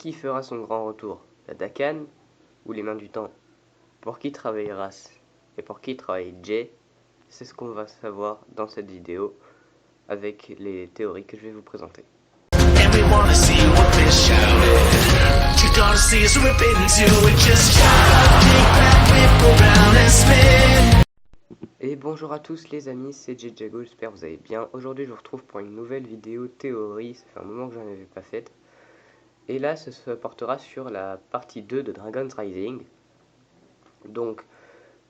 Qui fera son grand retour? La Dakan ou les mains du temps? Pour qui travaille Ras et pour qui travaille Jay? C'est ce qu'on va savoir dans cette vidéo avec les théories que je vais vous présenter. Et bonjour à tous les amis, c'est JJago, j'espère que vous allez bien. Aujourd'hui je vous retrouve pour une nouvelle vidéo théorie, ça fait un moment que j'en avais pas faite. Et là ce se portera sur la partie 2 de Dragon's Rising. Donc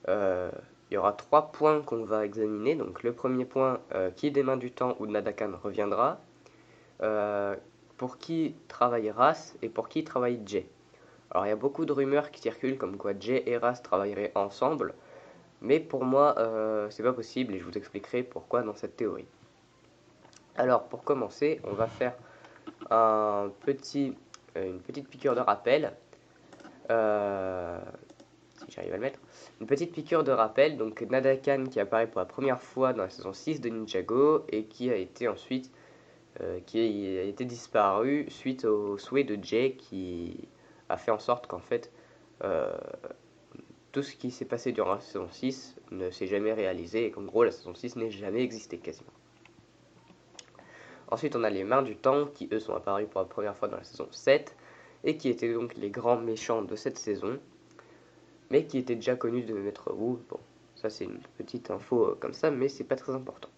il y aura 3 points qu'on va examiner. Donc le premier point, qui des mains du temps ou de Nadakan reviendra, pour qui travaille Ras et pour qui travaille Jay. Alors il y a beaucoup de rumeurs qui circulent comme quoi Jay et Ras travailleraient ensemble, mais pour moi c'est pas possible et je vous expliquerai pourquoi dans cette théorie. Alors pour commencer, on va faire une petite piqûre de rappel. Si j'arrive à le mettre, une petite piqûre de rappel, donc Nadakan qui apparaît pour la première fois dans la saison 6 de Ninjago et qui a été ensuite disparu suite au souhait de Jay qui a fait en sorte qu'en fait tout ce qui s'est passé durant la saison 6 ne s'est jamais réalisé et qu'en gros la saison 6 n'ait jamais existé quasiment. Ensuite on a les mains du temps qui eux sont apparus pour la première fois dans la saison 7 et qui étaient donc les grands méchants de cette saison, mais qui était déjà connu de Maître Wu. Bon, ça c'est une petite info comme ça, mais c'est pas très important.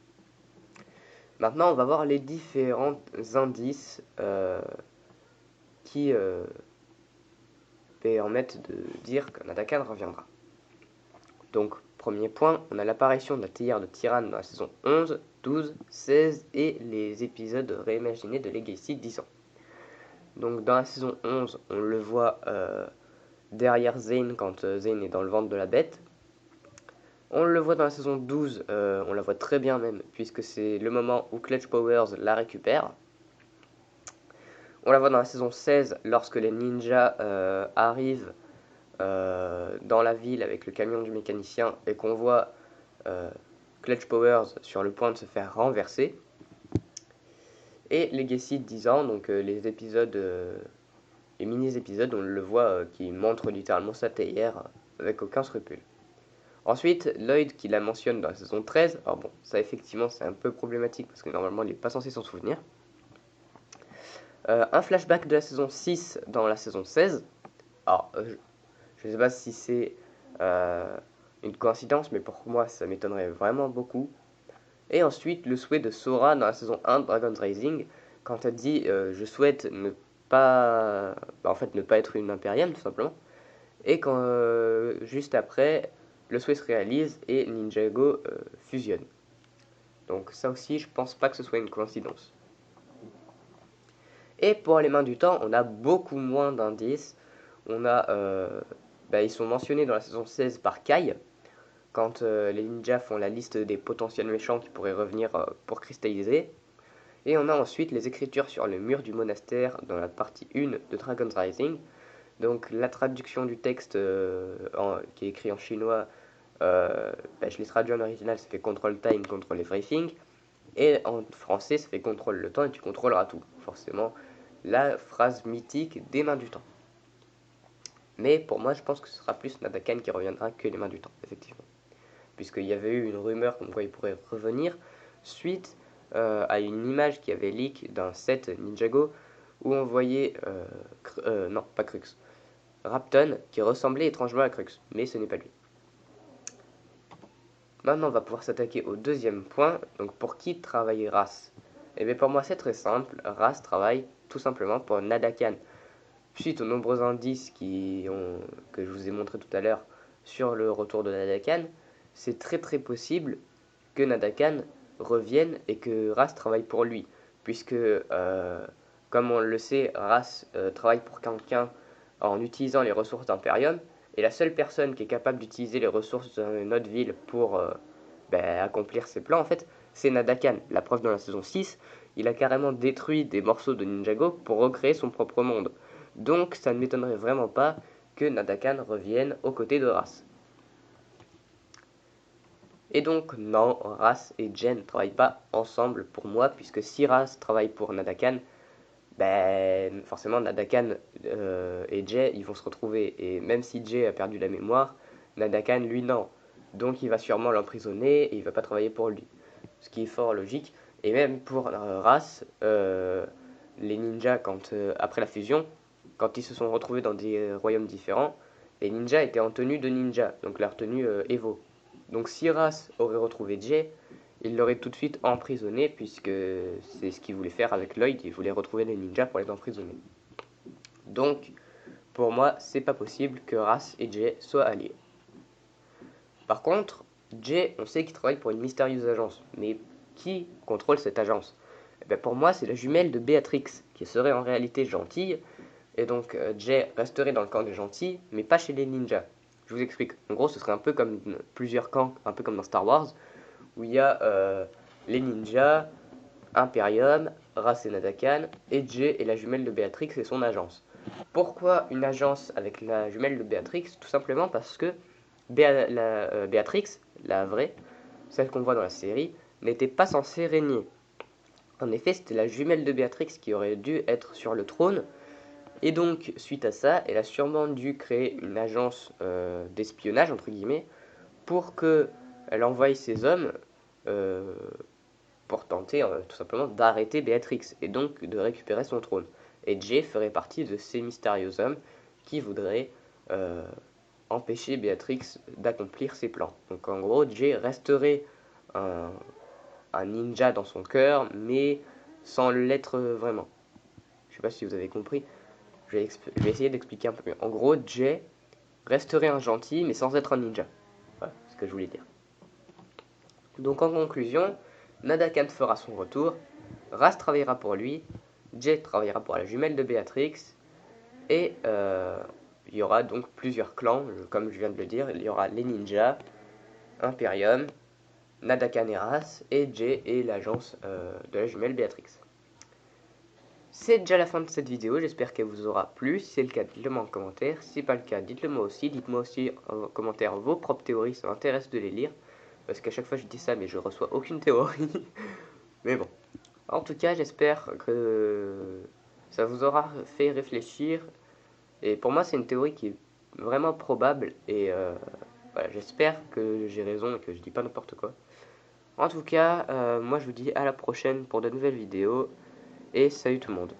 Maintenant, on va voir les différents indices qui permettent de dire que Nadakan reviendra. Donc, premier point, on a l'apparition de la théière de Tyranne dans la saison 11, 12, 16 et les épisodes réimaginés de Legacy 10 ans. Donc, dans la saison 11, on le voit derrière Zane quand Zane est dans le ventre de la bête. On le voit dans la saison 12, on la voit très bien même, puisque c'est le moment où Clutch Powers la récupère. On la voit dans la saison 16, lorsque les ninjas arrivent dans la ville avec le camion du mécanicien et qu'on voit Clutch Powers sur le point de se faire renverser. Et Legacy de 10 ans, donc les épisodes, les mini-épisodes, on le voit qui montre littéralement sa théière avec aucun scrupule. Ensuite, Lloyd qui la mentionne dans la saison 13, alors bon, ça effectivement c'est un peu problématique parce que normalement il n'est pas censé s'en souvenir. Un flashback de la saison 6 dans la saison 16, alors je ne sais pas si c'est une coïncidence, mais pour moi ça m'étonnerait vraiment beaucoup. Et ensuite le souhait de Sora dans la saison 1 de Dragon's Rising, quand elle dit je souhaite ne pas être une impériale tout simplement, et quand juste après le souhait se réalise et Ninjago fusionne. Donc ça aussi, je pense pas que ce soit une coïncidence. Et pour les mains du temps, on a beaucoup moins d'indices. On a, ils sont mentionnés dans la saison 16 par Kai, quand les ninjas font la liste des potentiels méchants qui pourraient revenir pour cristalliser. Et on a ensuite les écritures sur le mur du monastère dans la partie 1 de Dragon's Rising. Donc la traduction du texte qui est écrit en chinois, je l'ai traduit en original, ça fait control time, control everything. Et en français, ça fait contrôle le temps et tu contrôleras tout. Forcément, la phrase mythique des mains du temps. Mais pour moi, je pense que ce sera plus Nadakan qui reviendra que les mains du temps, effectivement. Puisqu'il y avait eu une rumeur comme quoi il pourrait revenir suite à une image qui avait leak d'un set Ninjago où on voyait, non, pas Crux, Rapton qui ressemblait étrangement à Crux, mais ce n'est pas lui. Maintenant, on va pouvoir s'attaquer au deuxième point. Donc, pour qui travaille Ras? Eh bien, pour moi, c'est très simple. Ras travaille tout simplement pour Nadakan. Suite aux nombreux indices que je vous ai montré tout à l'heure sur le retour de Nadakan, c'est très possible que Nadakan revienne et que Ras travaille pour lui. Puisque, comme on le sait, Ras travaille pour quelqu'un en utilisant les ressources d'Imperium. Et la seule personne qui est capable d'utiliser les ressources d'une autre ville pour accomplir ses plans, en fait, c'est Nadakan. La preuve, dans la saison 6, il a carrément détruit des morceaux de Ninjago pour recréer son propre monde. Donc, ça ne m'étonnerait vraiment pas que Nadakan revienne aux côtés de Ras. Et donc, non, Ras et Jen ne travaillent pas ensemble pour moi, puisque si Ras travaille pour Nadakan, ben, forcément Nadakan et Jay ils vont se retrouver. Et même si Jay a perdu la mémoire, Nadakan lui non. Donc il va sûrement l'emprisonner et il va pas travailler pour lui. Ce qui est fort logique. Et même pour Ras, les ninjas, après la fusion, quand ils se sont retrouvés dans des royaumes différents, les ninjas étaient en tenue de ninja, donc leur tenue Evo. Donc si Ras aurait retrouvé Jay, il l'aurait tout de suite emprisonné, puisque c'est ce qu'il voulait faire avec Lloyd, il voulait retrouver les ninjas pour les emprisonner. Donc, pour moi, c'est pas possible que Ras et Jay soient alliés. Par contre, Jay, on sait qu'il travaille pour une mystérieuse agence, mais qui contrôle cette agence? Eh bien, pour moi, c'est la jumelle de Béatrix, qui serait en réalité gentille, et donc Jay resterait dans le camp des gentils, mais pas chez les ninjas. Je vous explique. En gros, ce serait un peu comme plusieurs camps, un peu comme dans Star Wars, où il y a les ninjas, Imperium, Ras et Nadakan, et Jay est la jumelle de Béatrix et son agence. Pourquoi une agence avec la jumelle de Béatrix? Tout simplement parce que Béatrix, la vraie, celle qu'on voit dans la série, n'était pas censée régner. En effet, c'était la jumelle de Béatrix qui aurait dû être sur le trône, et donc, suite à ça, elle a sûrement dû créer une agence d'espionnage, entre guillemets, pour qu'elle envoie ses hommes euh, pour tenter tout simplement d'arrêter Béatrix et donc de récupérer son trône. Et Jay ferait partie de ces mystérieux hommes qui voudraient empêcher Béatrix d'accomplir ses plans. Donc en gros, Jay resterait un, un ninja dans son cœur, mais sans l'être vraiment. Je sais pas si vous avez compris. Je vais essayer d'expliquer un peu mieux. En gros, Jay resterait un gentil, mais sans être un ninja. Voilà ce que je voulais dire. Donc en conclusion, Nadakan fera son retour, Ras travaillera pour lui, Jay travaillera pour la jumelle de Béatrix, et il y aura donc plusieurs clans, comme je viens de le dire. Il y aura les ninjas, Imperium, Nadakan et Ras, et Jay et l'agence de la jumelle Béatrix. C'est déjà la fin de cette vidéo, j'espère qu'elle vous aura plu. Si c'est le cas, dites-le moi en commentaire. Si c'est pas le cas, dites-le moi aussi. Dites-moi aussi en commentaire vos propres théories, ça m'intéresse de les lire. Parce qu'à chaque fois je dis ça, mais je reçois aucune théorie. Mais bon. En tout cas, j'espère que ça vous aura fait réfléchir. Et pour moi, c'est une théorie qui est vraiment probable. Et voilà, j'espère que j'ai raison et que je dis pas n'importe quoi. En tout cas, moi je vous dis à la prochaine pour de nouvelles vidéos. Et salut tout le monde.